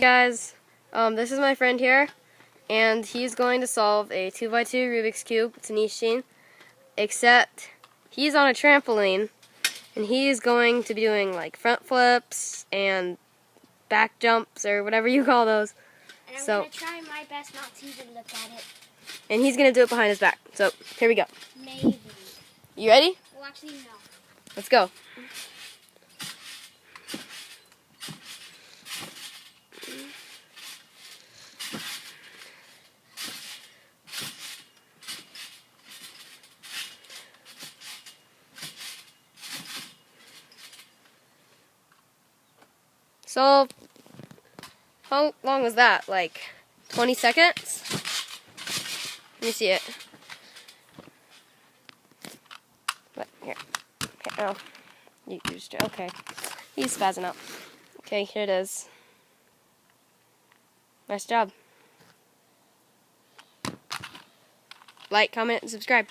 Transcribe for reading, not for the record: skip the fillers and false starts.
guys, this is my friend here, and he's going to solve a 2x2 Rubik's Cube. It's an Ishin, except he's on a trampoline, and he's going to be doing like front flips and back jumps, or whatever you call those. And I'm going to try my best not to even look at it. And he's going to do it behind his back. So, here we go. Maybe. You ready? Well, actually, no. Let's go. So, how long was that? Like 20 seconds? Let me see it. What? Here. Okay, oh. You just, okay. He's spazzing out. Okay, here it is. Nice job. Like, comment, and subscribe.